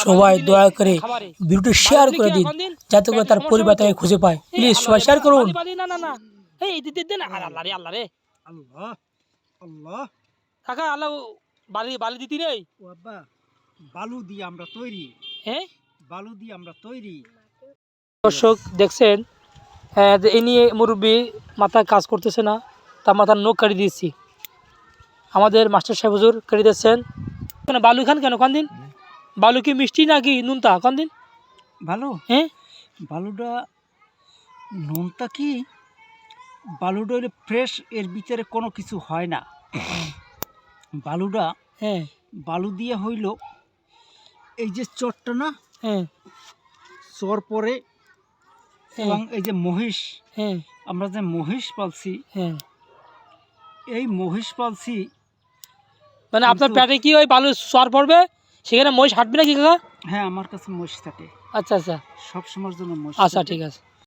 সবাই দয়া করে ভিডিওটি শেয়ার করে দিন যাতে করে তার পরিবার তাকে খুঁজে পায়। প্লিজ সবাই শেয়ার করুন। কাকা আল্লাহ বালি দিতি রে বাবা বালু দিয়ে আমরা তৈরি, হ্যাঁ বালু দিয়ে আমরা তৈরি। দর্শক দেখছেন এই নিয়ে মুরব্বী মাথায় কাজ করতেছে না, তার মাথার নখ কাটি দিয়েছি। আমাদের মাস্টার সাহেব হুজুর কেটে দিচ্ছেন। কেন বালু খান কেন কোন দিন? বালু কি মিষ্টি নাকি নুনতা কোন দিন? ভালো হ্যাঁ বালুটা নুনটা কি, বালুটা হলে ফ্রেশ, এর ভিতরে কোনো কিছু হয় না। বালুটা হ্যাঁ বালু দিয়ে হইল এই যে চরটা না, হ্যাঁ চর পরে এবং এই যে মহিষ, হ্যাঁ আমরা যে মহিষ পালছি, হ্যাঁ এই মহিষ পালছি। মানে আপনার পেটে কি ওই বালু সর পড়বে, সেখানে মহিষ হাঁটবে নাকি কাকা? হ্যাঁ আমার কাছে মহিষ থাকে। আচ্ছা আচ্ছা সব সময়ের জন্য মহিষ আচ্ছা থাকে। ঠিক আছে।